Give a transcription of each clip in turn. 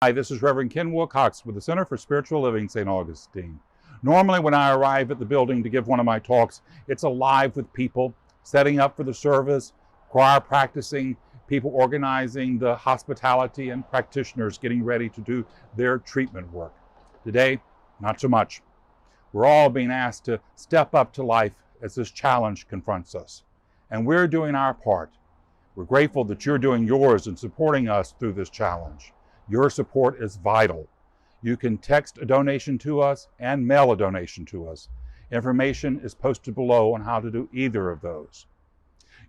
Hi, this is Reverend Ken Wilcox with the Center for Spiritual Living, St. Augustine. Normally when I arrive at the building to give one of my talks, it's alive with people setting up for the service, choir practicing, people organizing the hospitality, and practitioners getting ready to do their treatment work. Today, not so much. We're all being asked to step up to life as this challenge confronts us. And we're doing our part. We're grateful that you're doing yours and supporting us through this challenge. Your support is vital. You can text a donation to us and mail a donation to us. Information is posted below on how to do either of those.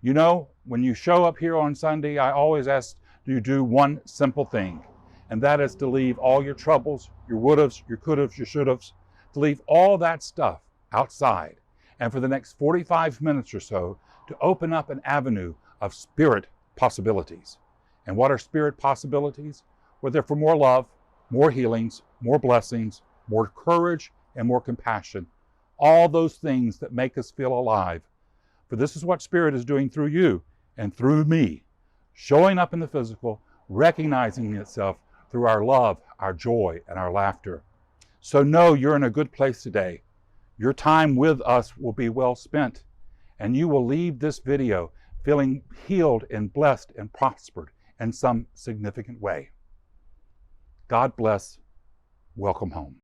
You know, when you show up here on Sunday, I always ask you to do one simple thing, and that is to leave all your troubles, your would-haves, your could-haves, your should-haves, to leave all that stuff outside, and for the next 45 minutes or so, to open up an avenue of spirit possibilities. And what are spirit possibilities? Well, they're for more love, more healings, more blessings, more courage, and more compassion. All those things that make us feel alive. For this is what Spirit is doing through you and through me, showing up in the physical, recognizing itself through our love, our joy, and our laughter. So know you're in a good place today. Your time with us will be well spent, and you will leave this video feeling healed and blessed and prospered in some significant way. God bless. Welcome home.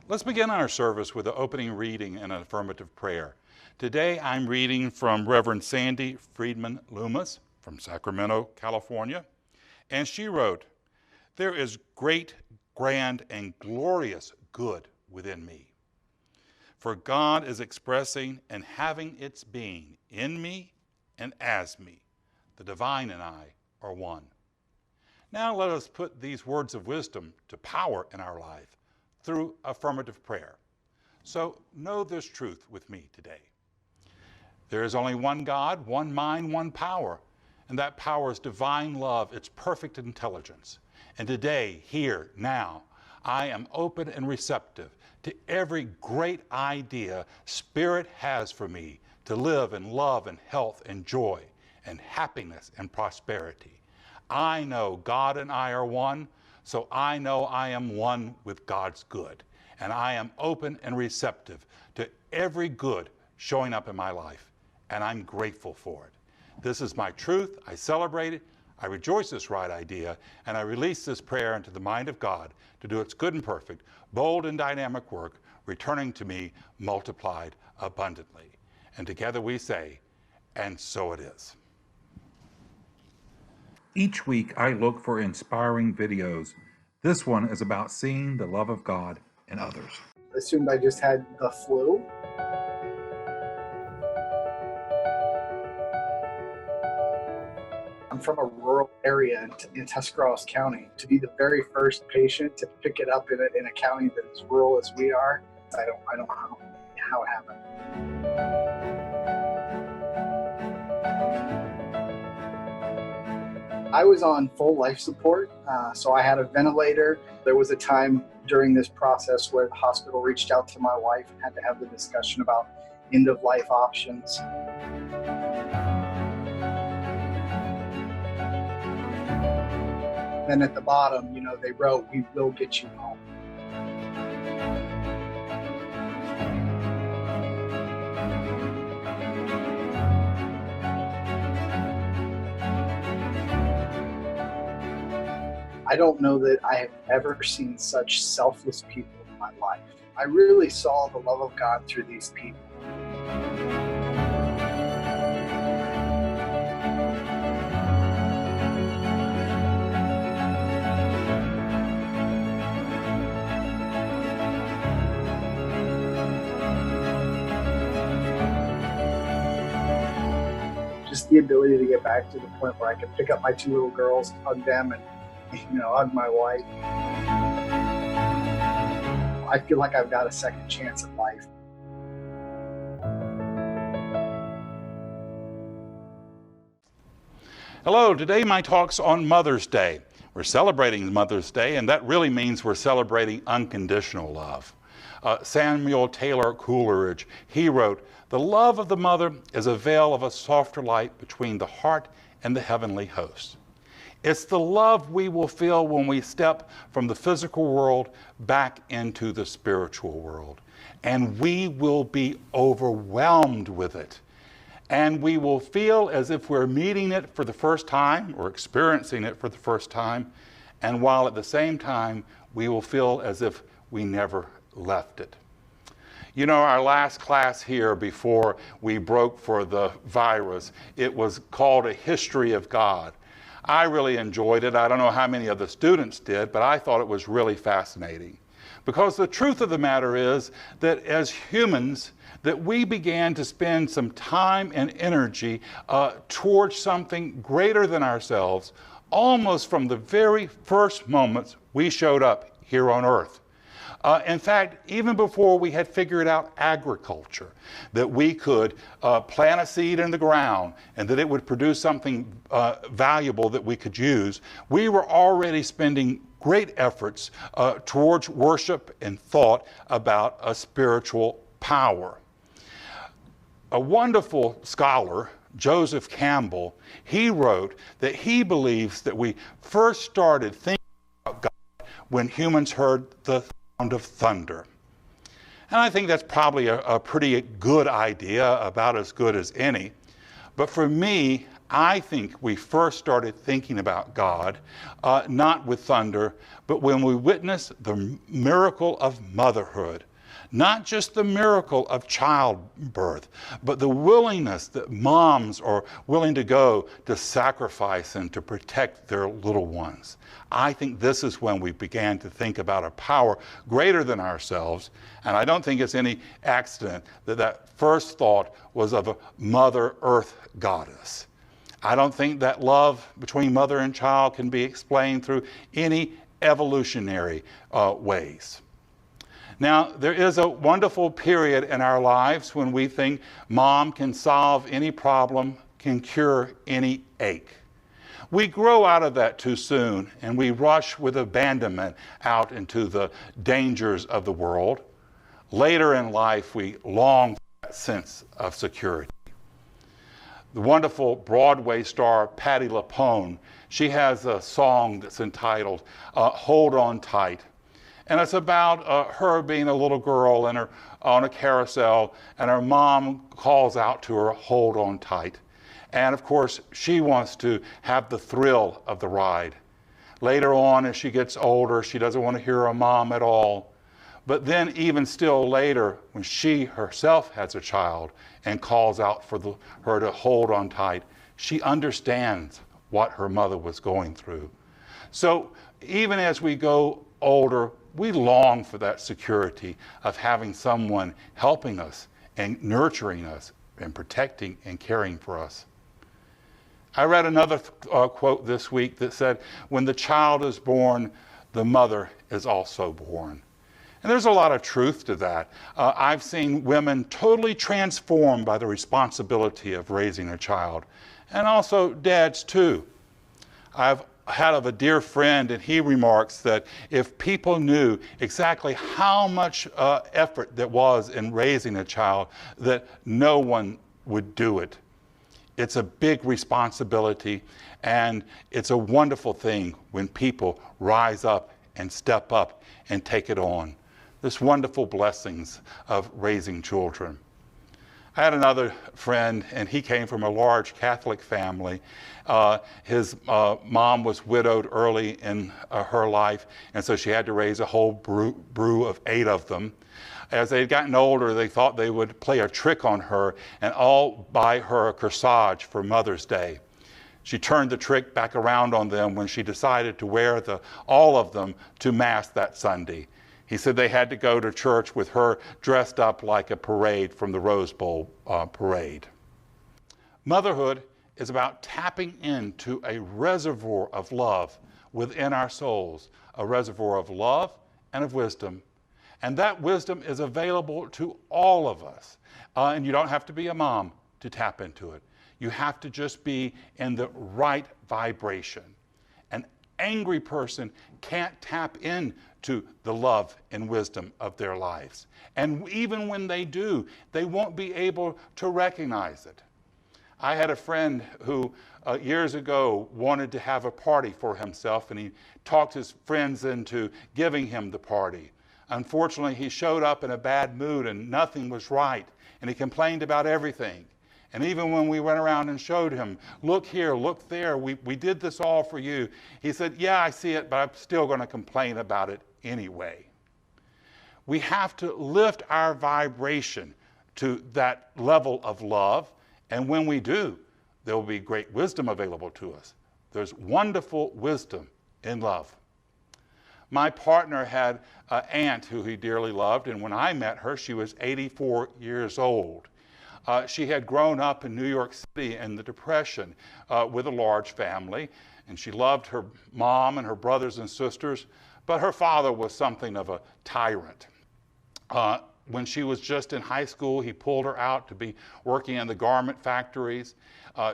Let's begin our service with the opening reading and an affirmative prayer. Today I'm reading from Reverend Sandy Friedman Loomis from Sacramento, California, and she wrote, "There is great, grand, and glorious good within me. For God is expressing and having its being in me and as me. The divine and I are one." Now let us put these words of wisdom to power in our life through affirmative prayer. So know this truth with me today. There is only one God, one mind, one power, and that power is divine love, it's perfect intelligence. And today, here, now, I am open and receptive to every great idea Spirit has for me to live in love and health and joy and happiness and prosperity. I know God and I are one, so I know I am one with God's good. And I am open and receptive to every good showing up in my life. And I'm grateful for it. This is my truth. I celebrate it. I rejoice this right idea, and I release this prayer into the mind of God to do its good and perfect, bold and dynamic work, returning to me multiplied abundantly. And together we say, and so it is. Each week I look for inspiring videos. This one is about seeing the love of God in others. I assumed I just had the flu. I'm from a rural area in Tuscarawas County. To be the very first patient to pick it up in a county that is rural as we are, I don't know how it happened. I was on full life support, so I had a ventilator. There was a time during this process where the hospital reached out to my wife and had to have the discussion about end-of-life options. Then at the bottom, they wrote, "We will get you home." I don't know that I have ever seen such selfless people in my life. I really saw the love of God through these people. Just the ability to get back to the point where I could pick up my two little girls, hug them, and hug my wife. I feel like I've got a second chance at life. Hello, today my talk's on Mother's Day. We're celebrating Mother's Day, and that really means we're celebrating unconditional love. Samuel Taylor Coleridge, he wrote, "The love of the mother is a veil of a softer light between the heart and the heavenly host." It's the love we will feel when we step from the physical world back into the spiritual world. And we will be overwhelmed with it. And we will feel as if we're meeting it for the first time or experiencing it for the first time. And while at the same time, we will feel as if we never left it. You know, our last class here before we broke for the virus, it was called A History of God. I really enjoyed it. I don't know how many of the students did, but I thought it was really fascinating. Because the truth of the matter is that as humans, that we began to spend some time and energy towards something greater than ourselves, almost from the very first moments we showed up here on earth. In fact, even before we had figured out agriculture, that we could plant a seed in the ground and that it would produce something valuable that we could use, we were already spending great efforts towards worship and thought about a spiritual power. A wonderful scholar, Joseph Campbell, he wrote that he believes that we first started thinking about God when humans heard the sound of thunder. And I think that's probably a pretty good idea, about as good as any. But for me, I think we first started thinking about God, not with thunder, but when we witnessed the miracle of motherhood. Not just the miracle of childbirth, but the willingness that moms are willing to go to sacrifice and to protect their little ones. I think this is when we began to think about a power greater than ourselves, and I don't think it's any accident that that first thought was of a Mother Earth goddess. I don't think that love between mother and child can be explained through any evolutionary ways. Now, there is a wonderful period in our lives when we think mom can solve any problem, can cure any ache. We grow out of that too soon, and we rush with abandonment out into the dangers of the world. Later in life, we long for that sense of security. The wonderful Broadway star Patti LuPone, she has a song that's entitled Hold On Tight. And it's about her being a little girl and her on a carousel, and her mom calls out to her, hold on tight. And of course, she wants to have the thrill of the ride. Later on, as she gets older, she doesn't want to hear her mom at all. But then even still later, when she herself has a child and calls out for her to hold on tight, she understands what her mother was going through. So even as we go older, we long for that security of having someone helping us and nurturing us and protecting and caring for us. I read another quote this week that said, when the child is born, the mother is also born. And there's a lot of truth to that. I've seen women totally transformed by the responsibility of raising a child, and also dads too. I've had of a dear friend, and he remarks that if people knew exactly how much effort there was in raising a child, that no one would do it. It's a big responsibility, and it's a wonderful thing when people rise up and step up and take it on. This wonderful blessings of raising children. I had another friend, and he came from a large Catholic family. His mom was widowed early in her life, and so she had to raise a whole brew of 8 of them. As they had gotten older, they thought they would play a trick on her and all buy her a corsage for Mother's Day. She turned the trick back around on them when she decided to wear all of them to Mass that Sunday. He said they had to go to church with her dressed up like a parade from the Rose Bowl parade. Motherhood is about tapping into a reservoir of love within our souls, a reservoir of love and of wisdom. And that wisdom is available to all of us. And you don't have to be a mom to tap into it. You have to just be in the right vibration. And angry person can't tap into the love and wisdom of their lives. And even when they do, they won't be able to recognize it. I had a friend who years ago wanted to have a party for himself, and he talked his friends into giving him the party. Unfortunately, he showed up in a bad mood and nothing was right, and he complained about everything. And even when we went around and showed him, look here, look there, we did this all for you, he said, yeah, I see it, but I'm still going to complain about it anyway. We have to lift our vibration to that level of love, and when we do, there will be great wisdom available to us. There's wonderful wisdom in love. My partner had an aunt who he dearly loved, and when I met her, she was 84 years old. She had grown up in New York City in the Depression with a large family, and she loved her mom and her brothers and sisters, but her father was something of a tyrant. When she was just in high school, he pulled her out to be working in the garment factories.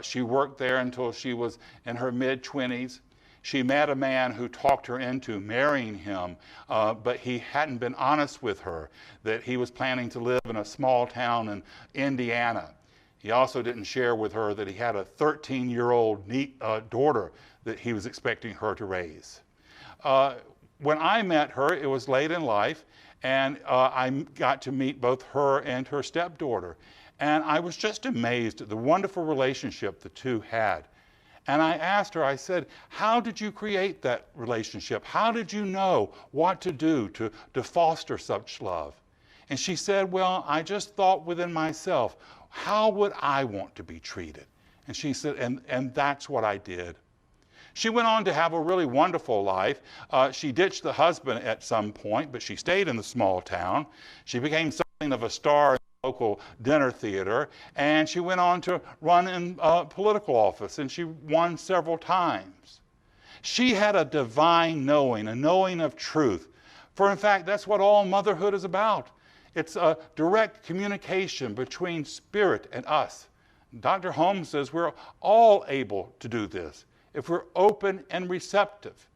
She worked there until she was in her mid-20s. She met a man who talked her into marrying him, but he hadn't been honest with her that he was planning to live in a small town in Indiana. He also didn't share with her that he had a 13-year-old daughter that he was expecting her to raise. When I met her, it was late in life, and I got to meet both her and her stepdaughter. And I was just amazed at the wonderful relationship the two had. And I asked her, I said, how did you create that relationship? How did you know what to do to foster such love? And she said, well, I just thought within myself, how would I want to be treated? And she said, and that's what I did. She went on to have a really wonderful life. She ditched the husband at some point, but she stayed in the small town. She became something of a star in the local dinner theater, and she went on to run in political office, and she won several times. She had a divine knowing, a knowing of truth. For in fact, that's what all motherhood is about. It's a direct communication between spirit and us. Dr. Holmes says we're all able to do this if we're open and receptive.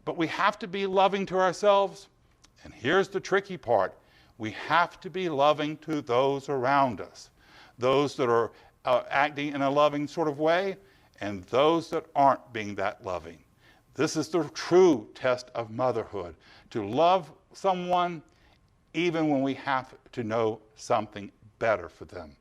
But we have to be loving to ourselves. And here's the tricky part. We have to be loving to those around us, those that are acting in a loving sort of way, and those that aren't being that loving. This is the true test of motherhood, to love someone even when we have to know something better for them.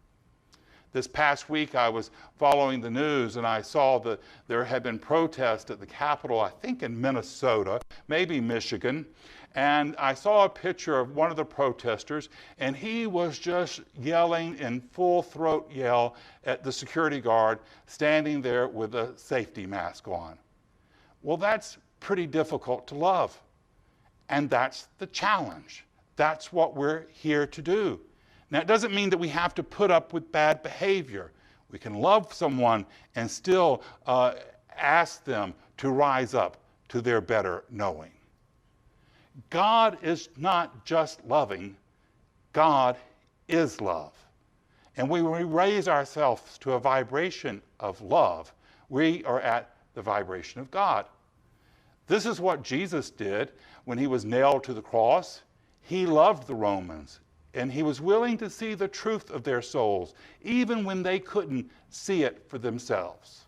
This past week, I was following the news, and I saw that there had been protests at the Capitol, I think in Minnesota, maybe Michigan. And I saw a picture of one of the protesters, and he was just yelling in full throat yell at the security guard standing there with a safety mask on. Well, that's pretty difficult to love. And that's the challenge. That's what we're here to do. Now, it doesn't mean that we have to put up with bad behavior. We can love someone and still ask them to rise up to their better knowing. God is not just loving. God is love. And when we raise ourselves to a vibration of love, we are at the vibration of God. This is what Jesus did when he was nailed to the cross. He loved the Romans. And he was willing to see the truth of their souls, even when they couldn't see it for themselves.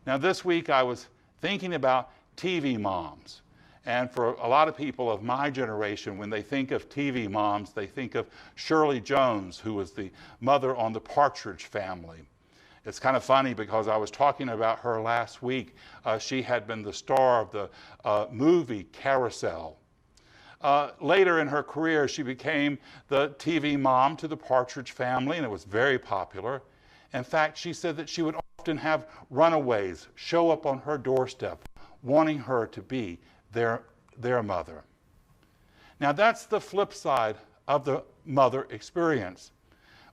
Now, this week I was thinking about TV moms. And for a lot of people of my generation, when they think of TV moms, they think of Shirley Jones, who was the mother on the Partridge Family. It's kind of funny because I was talking about her last week. She had been the star of the movie Carousel. Later in her career, she became the TV mom to the Partridge Family, and it was very popular. In fact, she said that she would often have runaways show up on her doorstep, wanting her to be their mother. Now, that's the flip side of the mother experience.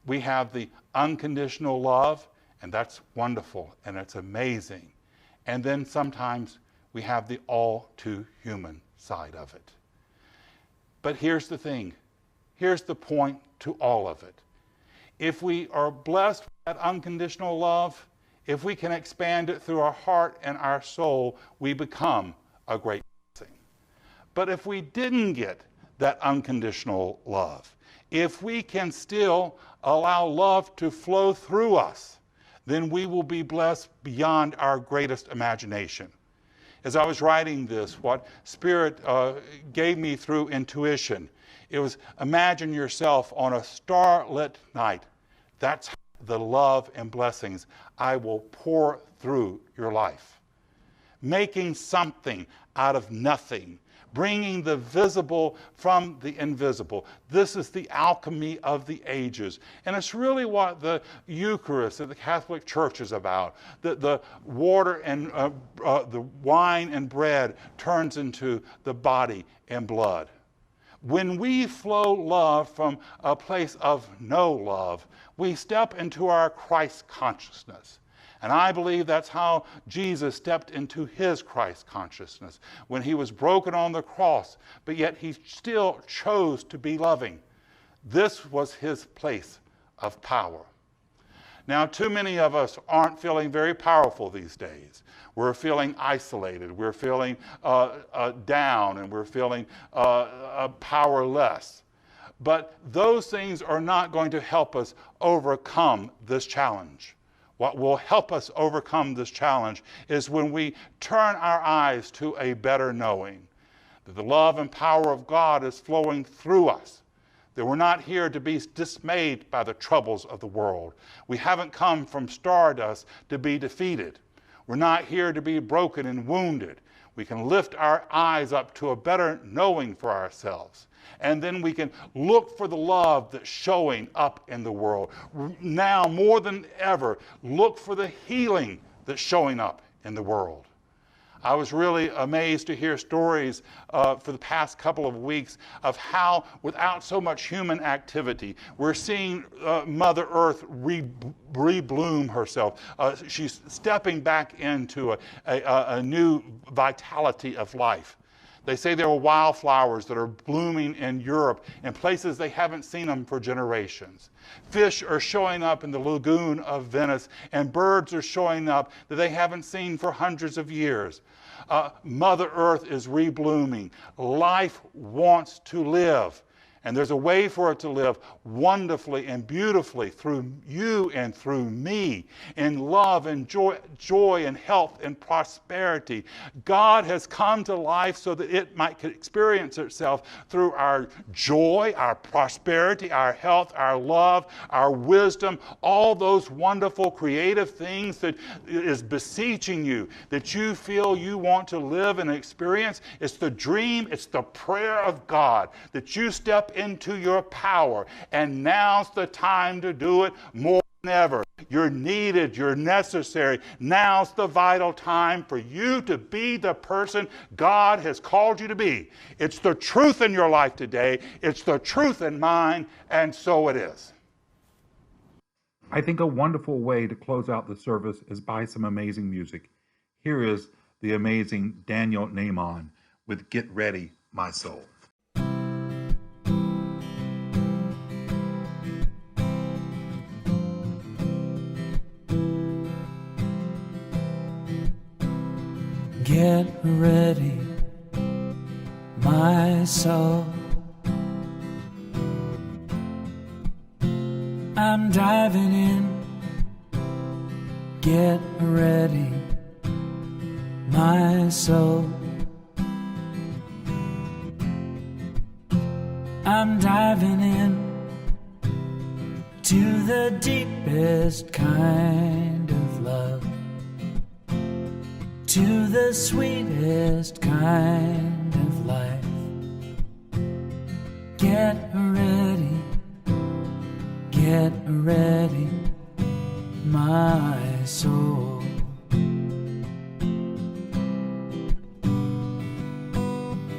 We have the unconditional love, and that's wonderful, and it's amazing. And then sometimes we have the all-too-human side of it. But here's the thing. Here's the point to all of it. If we are blessed with that unconditional love, If we can expand it through our heart and our soul, we become a great blessing. But if we didn't get that unconditional love, if we can still allow love to flow through us, then we will be blessed beyond our greatest imagination. As I was writing this, what Spirit gave me through intuition, it was imagine yourself on a starlit night. That's the love and blessings I will pour through your life. Making something out of nothing, bringing the visible from the invisible. This is the alchemy of the ages. And it's really what the Eucharist of the Catholic Church is about. The water and the wine and bread turns into the body and blood. When we flow love from a place of no love, we step into our Christ consciousness. And I believe that's how Jesus stepped into his Christ consciousness when he was broken on the cross, but yet he still chose to be loving. This was his place of power. Now, too many of us aren't feeling very powerful these days. We're feeling isolated, we're feeling down, and we're feeling powerless. But those things are not going to help us overcome this challenge. What will help us overcome this challenge is when we turn our eyes to a better knowing that the love and power of God is flowing through us, that we're not here to be dismayed by the troubles of the world. We haven't come from stardust to be defeated. We're not here to be broken and wounded. We can lift our eyes up to a better knowing for ourselves. And then we can look for the love that's showing up in the world. Now, more than ever, look for the healing that's showing up in the world. I was really amazed to hear stories for the past couple of weeks of how, without so much human activity, we're seeing Mother Earth rebloom herself. She's stepping back into a new vitality of life. They say there are wildflowers that are blooming in Europe in places they haven't seen them for generations. Fish are showing up in the lagoon of Venice, and birds are showing up that they haven't seen for hundreds of years. Mother Earth is reblooming. Life wants to live. And there's a way for it to live wonderfully and beautifully through you and through me, in love and joy and health and prosperity. God has come to life so that it might experience itself through our joy, our prosperity, our health, our love, our wisdom, all those wonderful creative things that is beseeching you, that you feel you want to live and experience. It's the dream, it's the prayer of God that you step into your power, and now's the time to do it more than ever. You're needed, you're necessary. Now's the vital time for you to be the person God has called you to be. It's the truth in your life today, it's the truth in mine, and so it is. I think a wonderful way to close out the service is by some amazing music. Here is the amazing Daniel Naaman with Get Ready, My Soul. Get ready, my soul. I'm diving in. Get ready, my soul. I'm diving in to the deepest kind of love, to the sweetest kind of life. Get ready, my soul.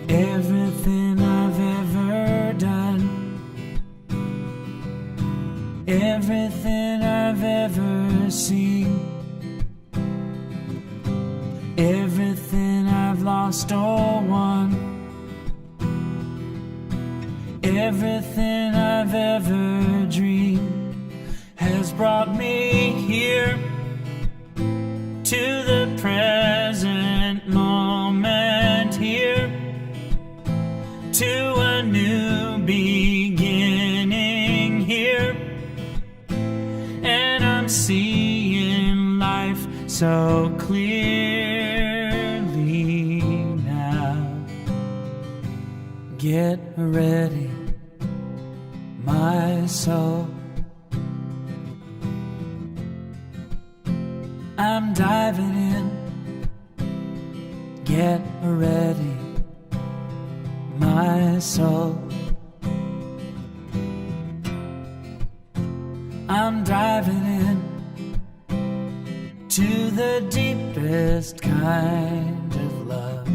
Everything I've ever done, everything I've ever seen, everything I've lost or won, everything I've ever dreamed has brought me here. seeing life so clearly now. Get ready, my soul. I'm diving in. Get ready, my soul. I'm diving in to the deepest kind of love,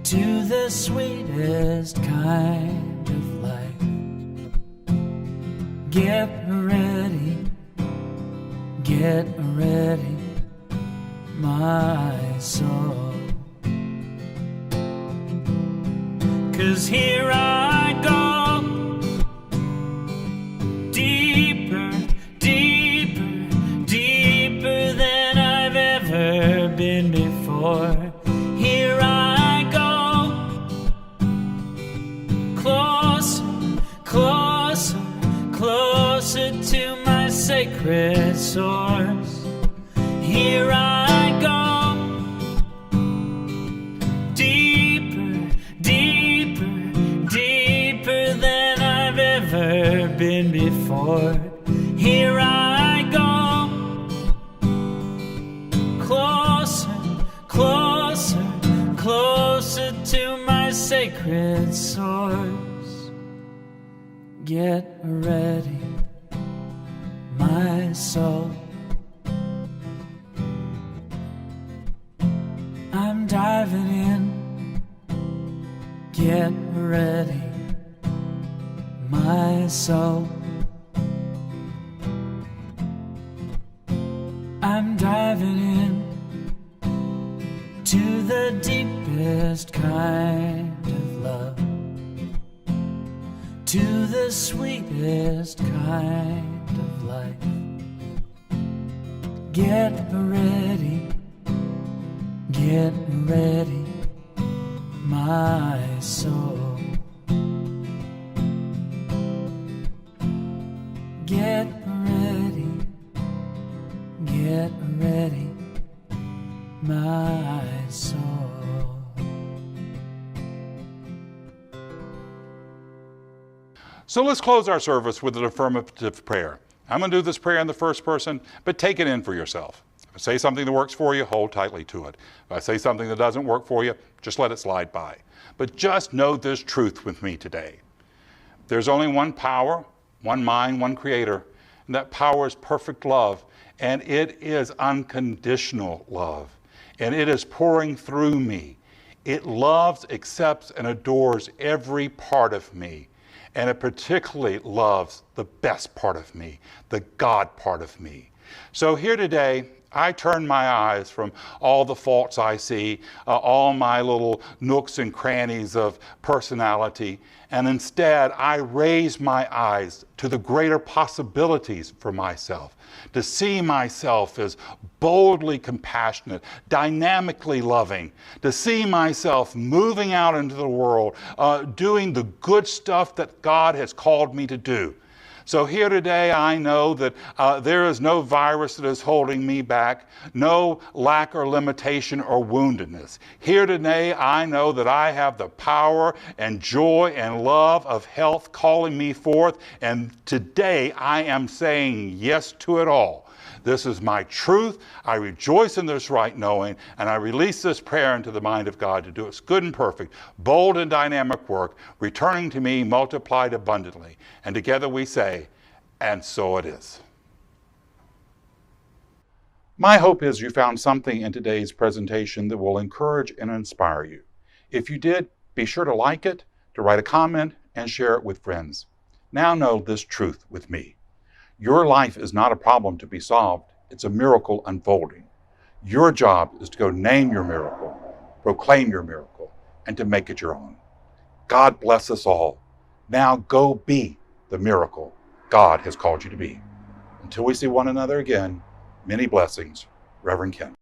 to the sweetest kind of life. Get ready, my soul. 'Cause here I go, deeper, deeper, deeper than I've ever been before. Here I go, closer, closer, closer to my sacred source. Here I go, deeper, deeper, deeper than I've ever been before. Here I go, closer, closer, closer to my sacred source. Get ready, my soul. I'm diving in. Get ready, my soul. I'm diving in to the deepest kind of love, to the sweetest kind of life. Get ready, my soul. Get ready, my soul. So let's close our service with an affirmative prayer. I'm going to do this prayer in the first person, but take it in for yourself. If I say something that works for you, hold tightly to it. If I say something that doesn't work for you, just let it slide by. But just know this truth with me today. There's only one power, one mind, one creator, and that power is perfect love, and it is unconditional love, and it is pouring through me. It loves, accepts, and adores every part of me, and it particularly loves the best part of me, the God part of me. So here today, I turn my eyes from all the faults I see, all my little nooks and crannies of personality, and instead I raise my eyes to the greater possibilities for myself, to see myself as boldly compassionate, dynamically loving, to see myself moving out into the world, doing the good stuff that God has called me to do. So here today, I know that there is no virus that is holding me back, no lack or limitation or woundedness. Here today, I know that I have the power and joy and love of health calling me forth, and today I am saying yes to it all. This is my truth. I rejoice in this right knowing, and I release this prayer into the mind of God to do its good and perfect, bold and dynamic work, returning to me multiplied abundantly. And together we say, and so it is. My hope is you found something in today's presentation that will encourage and inspire you. If you did, be sure to like it, to write a comment, and share it with friends. Now know this truth with me. Your life is not a problem to be solved. It's a miracle unfolding. Your job is to go name your miracle, proclaim your miracle, and to make it your own. God bless us all. Now go be the miracle God has called you to be. Until we see one another again, many blessings, Reverend Ken.